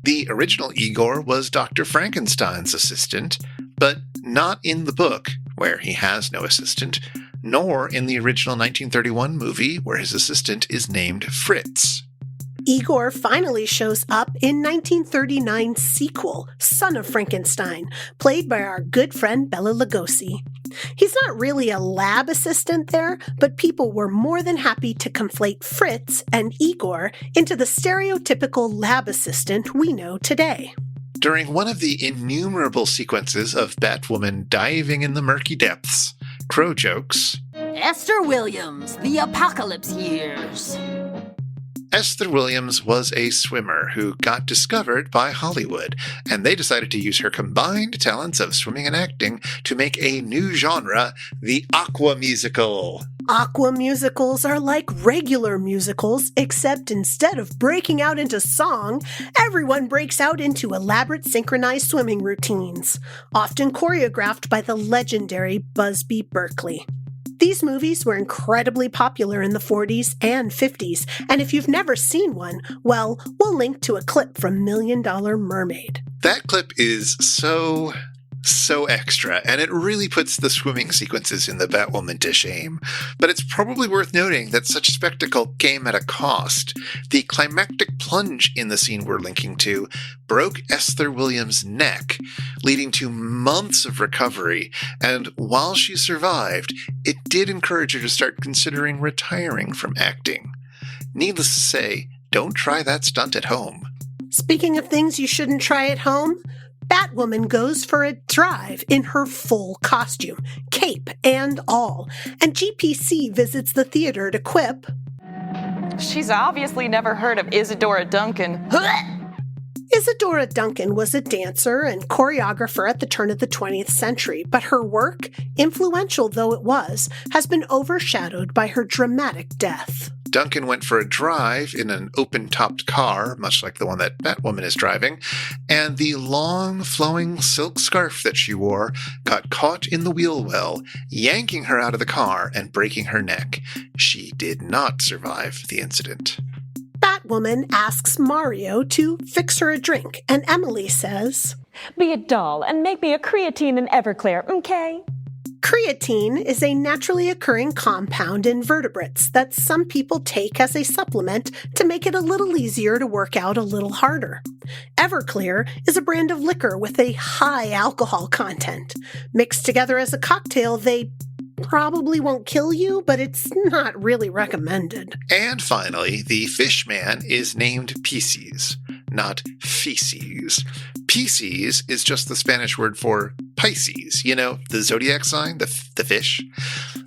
The original Igor was Dr. Frankenstein's assistant, but not in the book, where he has no assistant, nor in the original 1931 movie, where his assistant is named Fritz. Igor finally shows up in 1939's sequel, Son of Frankenstein, played by our good friend Bela Lugosi. He's not really a lab assistant there, but people were more than happy to conflate Fritz and Igor into the stereotypical lab assistant we know today. During one of the innumerable sequences of Batwoman diving in the murky depths, Crow jokes, Esther Williams, The Apocalypse Years. Esther Williams was a swimmer who got discovered by Hollywood, and they decided to use her combined talents of swimming and acting to make a new genre, the aqua musical. Aqua musicals are like regular musicals, except instead of breaking out into song, everyone breaks out into elaborate synchronized swimming routines, often choreographed by the legendary Busby Berkeley. These movies were incredibly popular in the 40s and 50s, and if you've never seen one, well, we'll link to a clip from $1 Million Mermaid. That clip is so extra, and it really puts the swimming sequences in the Batwoman to shame. But it's probably worth noting that such spectacle came at a cost. The climactic plunge in the scene we're linking to broke Esther Williams' neck, leading to months of recovery, and while she survived, it did encourage her to start considering retiring from acting. Needless to say, don't try that stunt at home. Speaking of things you shouldn't try at home, Batwoman goes for a drive in her full costume, cape and all, and GPC visits the theater to quip, She's obviously never heard of Isadora Duncan. Isadora Duncan was a dancer and choreographer at the turn of the 20th century, but her work, influential though it was, has been overshadowed by her dramatic death. Duncan went for a drive in an open-topped car, much like the one that Batwoman is driving, and the long, flowing silk scarf that she wore got caught in the wheel well, yanking her out of the car and breaking her neck. She did not survive the incident. Batwoman asks Mario to fix her a drink, and Emily says, Be a doll and make me a creatine and Everclear, okay? Creatine is a naturally occurring compound in vertebrates that some people take as a supplement to make it a little easier to work out a little harder. Everclear is a brand of liquor with a high alcohol content. Mixed together as a cocktail, they probably won't kill you, but it's not really recommended. And finally, the fish man is named Pisces, not feces. Pisces is just the Spanish word for Pisces, you know, the zodiac sign, the fish.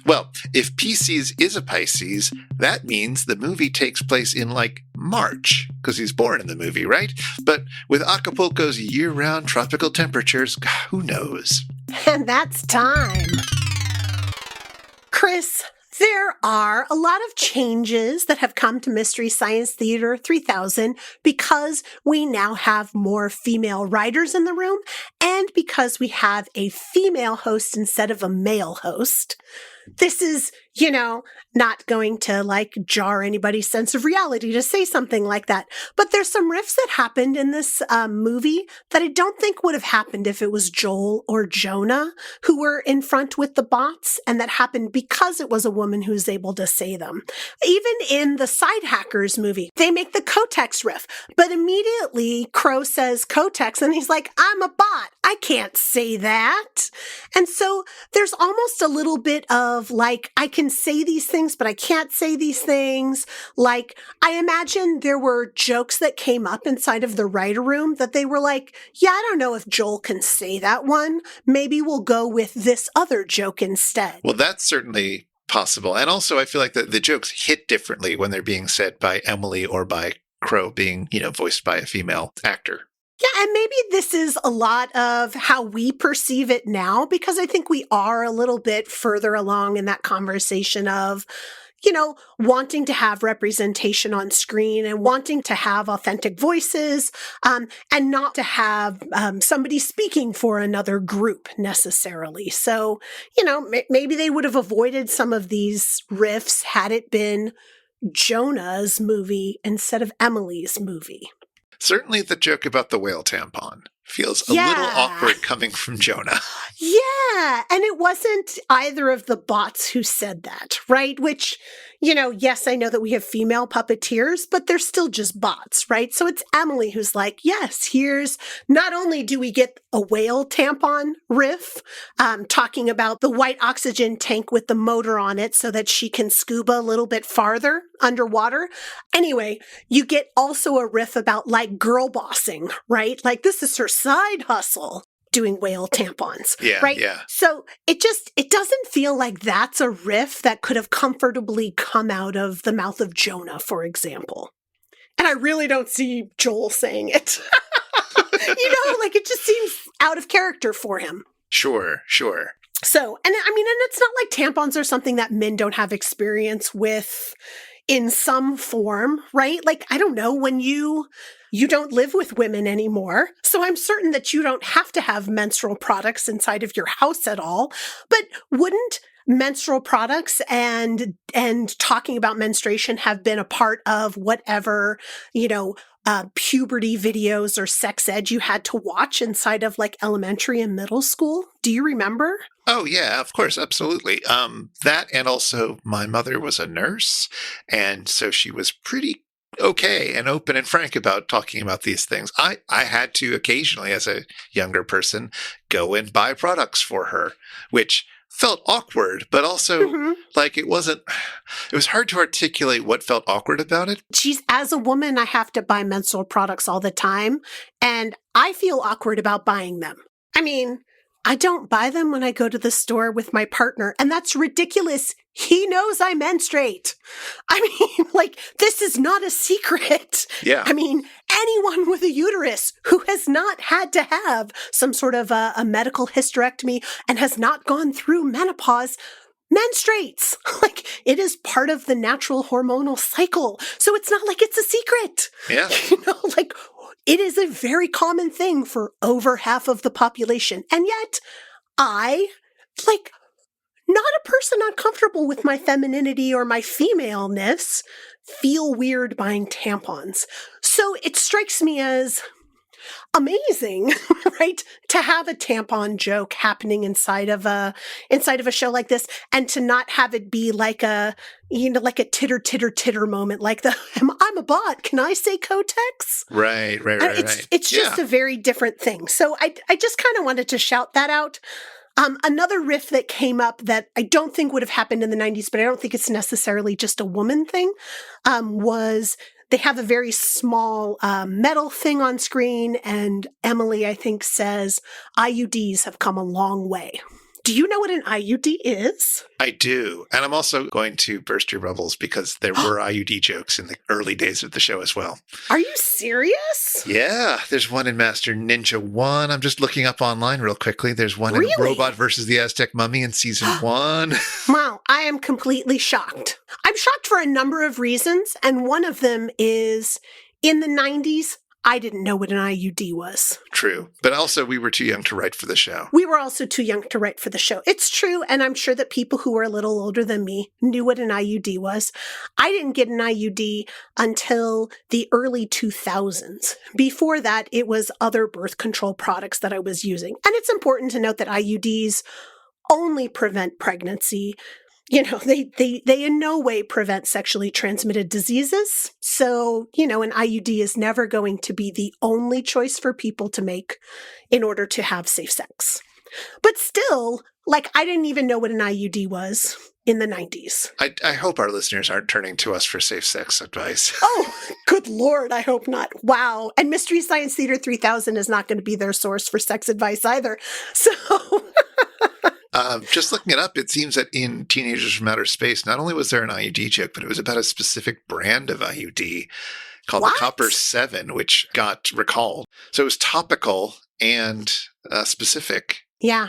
Well, if Pisces is a Pisces, that means the movie takes place in, like, March, because he's born in the movie, right? But with Acapulco's year-round tropical temperatures, who knows? And that's time. Chris, there are a lot of changes that have come to Mystery Science Theater 3000 because we now have more female writers in the room and because we have a female host instead of a male host. This is, not going to jar anybody's sense of reality to say something like that. But there's some riffs that happened in this movie that I don't think would have happened if it was Joel or Jonah who were in front with the bots, and that happened because it was a woman who's able to say them. Even in the Side Hackers movie, they make the Kotex riff, but immediately Crow says Kotex, and he's like, I'm a bot. I can't say that. And so there's almost a little bit of I can say these things, but I can't say these things. I imagine there were jokes that came up inside of the writer room that they were like, yeah, I don't know if Joel can say that one. Maybe we'll go with this other joke instead. Well, that's certainly possible. And also, I feel like the jokes hit differently when they're being said by Emily or by Crow being, voiced by a female actor. Yeah, and maybe this is a lot of how we perceive it now, because I think we are a little bit further along in that conversation of, wanting to have representation on screen and wanting to have authentic voices, and not to have somebody speaking for another group necessarily. So, maybe they would have avoided some of these riffs had it been Jonah's movie instead of Emily's movie. Certainly the joke about the whale tampon feels a little awkward coming from Jonah. Yeah, and it wasn't either of the bots who said that, right? Which, yes, I know that we have female puppeteers, but they're still just bots, right? So it's Emily who's like, yes, here's, not only do we get a whale tampon riff, talking about the white oxygen tank with the motor on it so that she can scuba a little bit farther underwater. Anyway, you get also a riff about like girl bossing, right? Like this is her side hustle, doing whale tampons, right? Yeah. So it doesn't feel like that's a riff that could have comfortably come out of the mouth of Jonah, for example. And I really don't see Joel saying it. Like it just seems out of character for him. Sure. So, and it's not like tampons are something that men don't have experience with in some form, right? Like, I don't know, when you don't live with women anymore, so I'm certain that you don't have to have menstrual products inside of your house at all. But wouldn't menstrual products and talking about menstruation have been a part of whatever, puberty videos or sex ed you had to watch inside of like elementary and middle school? Do you remember? Oh, yeah, of course. Absolutely. That, and also my mother was a nurse. And so she was pretty okay and open and frank about talking about these things. I had to occasionally, as a younger person, go and buy products for her, which felt awkward, but also like it was hard to articulate what felt awkward about it. As a woman, I have to buy menstrual products all the time, and I feel awkward about buying them. I don't buy them when I go to the store with my partner, and that's ridiculous. He knows I menstruate. This is not a secret. Yeah. Anyone with a uterus who has not had to have some sort of a medical hysterectomy and has not gone through menopause menstruates. It is part of the natural hormonal cycle. So it's not like it's a secret. Yeah. It is a very common thing for over half of the population. And yet, I, not a person uncomfortable with my femininity or my femaleness, feel weird buying tampons. So it strikes me as amazing, right? To have a tampon joke happening inside of a show like this, and to not have it be like a titter moment, like I'm a bot. Can I say Kotex? Right. It's just a very different thing. So I just kind of wanted to shout that out. Another riff that came up that I don't think would have happened in the 90s, but I don't think it's necessarily just a woman thing, was they have a very small metal thing on screen, and Emily, I think, says, IUDs have come a long way. Do you know what an IUD is? I do. And I'm also going to burst your bubbles because there were IUD jokes in the early days of the show as well. Are you serious? Yeah. There's one in Master Ninja 1. I'm just looking up online real quickly. There's one in Robot versus the Aztec Mummy in season 1. Wow. I am completely shocked. I'm shocked for a number of reasons. And one of them is in the 90s, I didn't know what an IUD was. True. But also, we were too young to write for the show. We were also too young to write for the show. It's true, and I'm sure that people who were a little older than me knew what an IUD was. I didn't get an IUD until the early 2000s. Before that, it was other birth control products that I was using. And it's important to note that IUDs only prevent pregnancy. They in no way prevent sexually transmitted diseases. So, an IUD is never going to be the only choice for people to make in order to have safe sex. But still, I didn't even know what an IUD was in the 90s. I hope our listeners aren't turning to us for safe sex advice. Oh, good Lord, I hope not. Wow. And Mystery Science Theater 3000 is not going to be their source for sex advice either. So... Just looking it up, it seems that in Teenagers from Outer Space, not only was there an IUD joke, but it was about a specific brand of IUD called the Copper 7, which got recalled. So it was topical and specific. Yeah.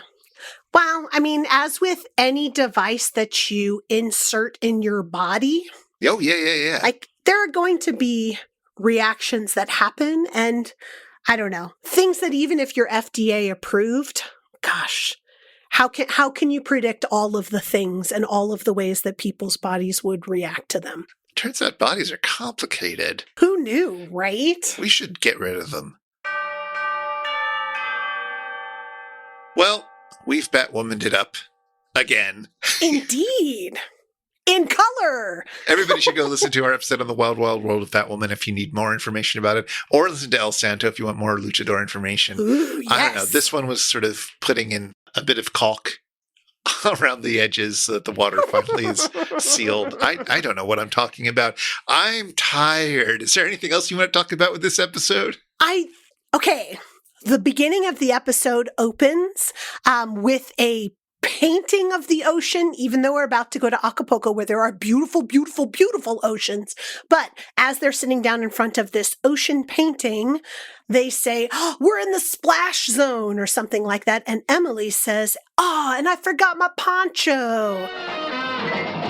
Well, I mean, as with any device that you insert in your body, Oh, yeah. like there are going to be reactions that happen, and I don't know, things that even if you're FDA approved, gosh, how can you predict all of the things and all of the ways that people's bodies would react to them? Turns out bodies are complicated. Who knew, right? We should get rid of them. Well, we've Batwomaned it up again. Indeed. In color. Everybody should go listen to our episode on the Wild Wild World of Batwoman if you need more information about it, or listen to El Santo if you want more Luchador information. Ooh, yes. I don't know. This one was sort of putting in a bit of caulk around the edges so that the water finally is sealed. I don't know what I'm talking about. I'm tired. Is there anything else you want to talk about with this episode? Okay. The beginning of the episode opens with a painting of the ocean, even though we're about to go to Acapulco, where there are beautiful, beautiful, beautiful oceans. But as they're sitting down in front of this ocean painting, they say, "Oh, we're in the splash zone," or something like that. And Emily says, "Oh, and I forgot my poncho."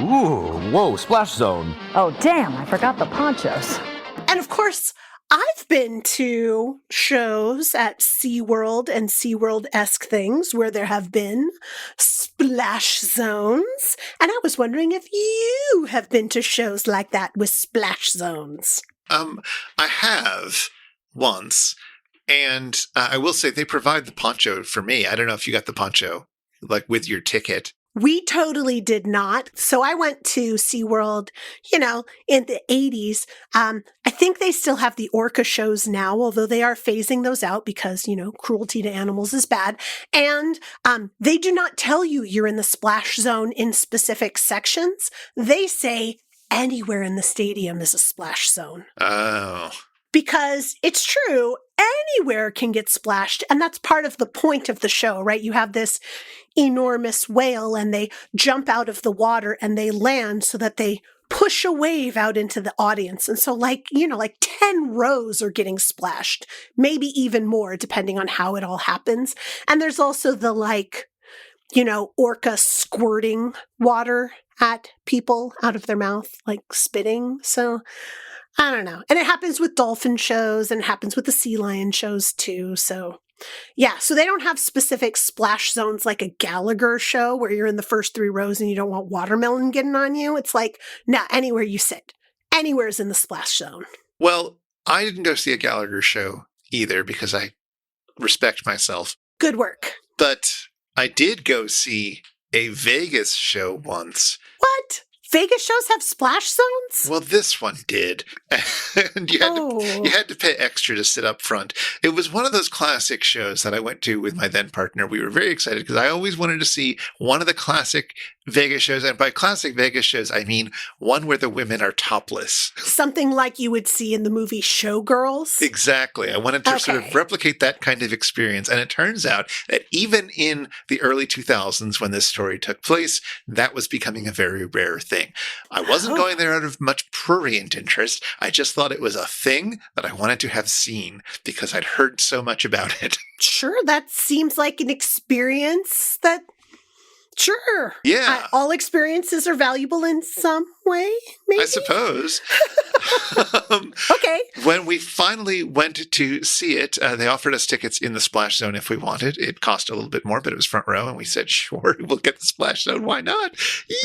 Ooh, whoa, splash zone. Oh, damn, I forgot the ponchos. And of course, I've been to shows at SeaWorld and SeaWorld-esque things where there have been splash zones. And I was wondering if you have been to shows like that with splash zones. I have once, and I will say they provide the poncho for me. I don't know if you got the poncho, like with your ticket. We totally did not. So I went to SeaWorld, in the 80s. I think they still have the orca shows now, although they are phasing those out because, cruelty to animals is bad. And they do not tell you you're in the splash zone in specific sections. They say anywhere in the stadium is a splash zone. Oh. Because it's true, anywhere can get splashed. And that's part of the point of the show, right? You have this enormous whale and they jump out of the water and they land so that they push a wave out into the audience. And so like 10 rows are getting splashed, maybe even more depending on how it all happens. And there's also the orca squirting water at people out of their mouth, like spitting. So I don't know. And it happens with dolphin shows and it happens with the sea lion shows too. So yeah, so they don't have specific splash zones like a Gallagher show where you're in the first 3 rows and you don't want watermelon getting on you. It's like, no, anywhere you sit, anywhere is in the splash zone. Well, I didn't go see a Gallagher show either because I respect myself. Good work. But I did go see a Vegas show once. What? Vegas shows have splash zones? Well, this one did. And you had to pay extra to sit up front. It was one of those classic shows that I went to with my then partner. We were very excited because I always wanted to see one of the classic Vegas shows. And by classic Vegas shows, I mean one where the women are topless. Something like you would see in the movie Showgirls? Exactly. I wanted to sort of replicate that kind of experience. And it turns out that even in the early 2000s, when this story took place, that was becoming a very rare thing. I wasn't going there out of much prurient interest. I just thought it was a thing that I wanted to have seen because I'd heard so much about it. Sure, that seems like an experience that... Sure. Yeah. All experiences are valuable in some way, maybe? I suppose. Okay. When we finally went to see it, they offered us tickets in the splash zone if we wanted. It cost a little bit more, but it was front row. And we said, sure, we'll get the splash zone. Why not?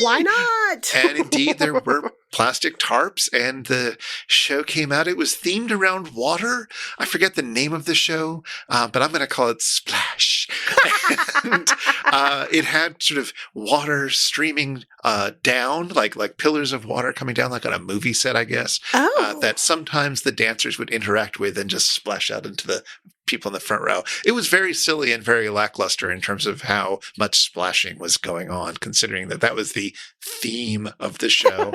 Why not? And indeed, there were plastic tarps and the show came out. It was themed around water. I forget the name of the show, but I'm going to call it Splash. And it had sort of water streaming down, like pillars of water coming down, like on a movie set, I guess, that sometimes the dancers would interact with and just splash out into the people in the front row. It was very silly and very lackluster in terms of how much splashing was going on, considering that was the theme of the show.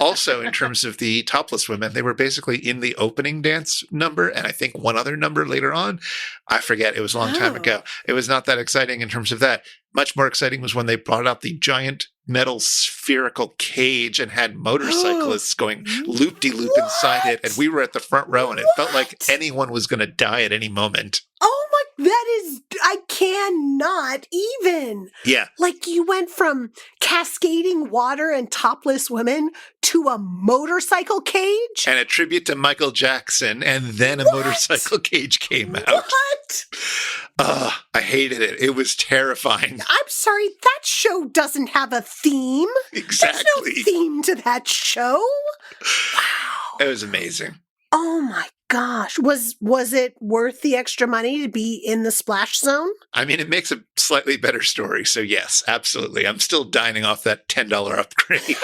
Also, in terms of the topless women, they were basically in the opening dance number, and I think one other number later on. I forget. It was a long time ago. It was not that exciting in terms of that. Much more exciting was when they brought out the giant metal spherical cage and had motorcyclists going loop-de-loop inside it, and we were at the front row, and it felt like anyone was going to die at any moment. Oh my, that is, I cannot even. Yeah. Like you went from cascading water and topless women to a motorcycle cage? And a tribute to Michael Jackson, and then a motorcycle cage came out. What? I hated it. It was terrifying. I'm sorry, that show doesn't have a theme. Exactly. There's no theme to that show. Wow. It was amazing. Oh my gosh. Was it worth the extra money to be in the splash zone? I mean, it makes a slightly better story. So yes, absolutely. I'm still dining off that $10 upgrade.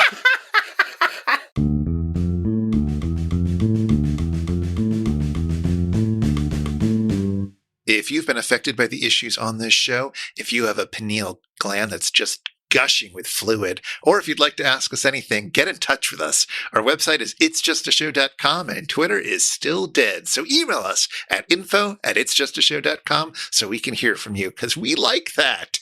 If you've been affected by the issues on this show, if you have a pineal gland that's just gushing with fluid, or if you'd like to ask us anything, get in touch with us. Our website is itsjustashow.com and Twitter is still dead. So email us at info@itsjustashow.com so we can hear from you, because we like that.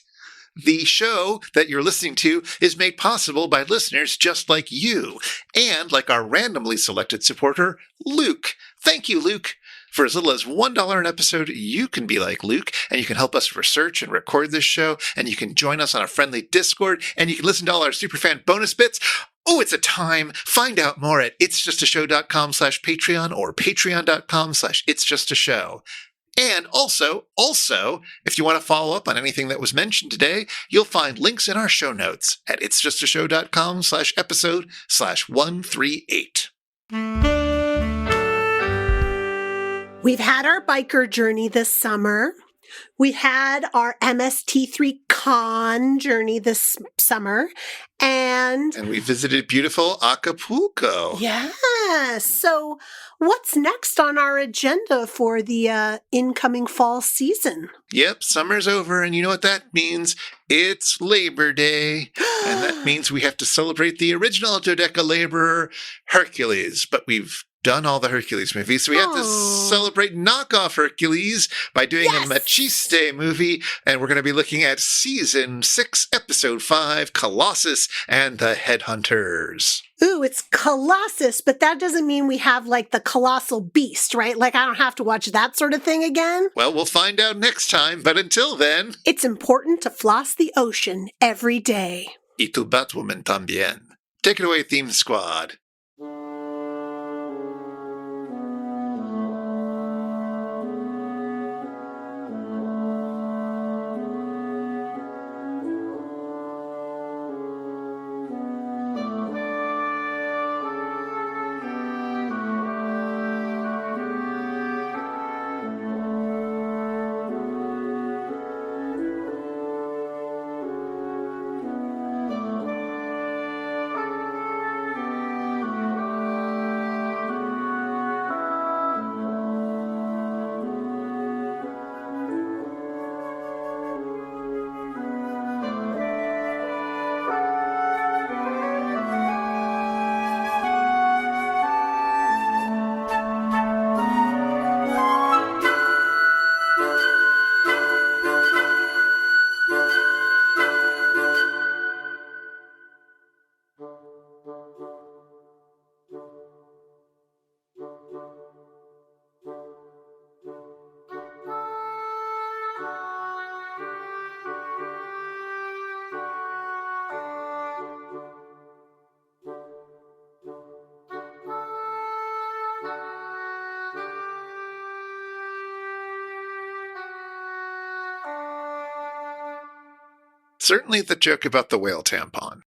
The show that you're listening to is made possible by listeners just like you, and like our randomly selected supporter, Luke. Thank you, Luke. For as little as $1 an episode, you can be like Luke, and you can help us research and record this show, and you can join us on a friendly Discord, and you can listen to all our superfan bonus bits. Oh, it's a time. Find out more at itsjustashow.com/Patreon or patreon.com/itsjustashow. And also, if you want to follow up on anything that was mentioned today, you'll find links in our show notes at itsjustashow.com/episode/138. We've had our biker journey this summer. We had our MST3 con journey this summer. And we visited beautiful Acapulco. Yes. So what's next on our agenda for the incoming fall season? Yep, summer's over, and you know what that means? It's Labor Day. And that means we have to celebrate the original Dodeca laborer, Hercules. But we've done all the Hercules movies, so we have to celebrate knockoff Hercules by doing a Machiste movie, and we're going to be looking at Season 6, Episode 5, Colossus and the Headhunters. Ooh, it's Colossus, but that doesn't mean we have, like, the colossal beast, right? Like, I don't have to watch that sort of thing again? Well, we'll find out next time, but until then... It's important to floss the ocean every day. Y tu Batwoman también. Take it away, Theme Squad. Certainly the joke about the whale tampon.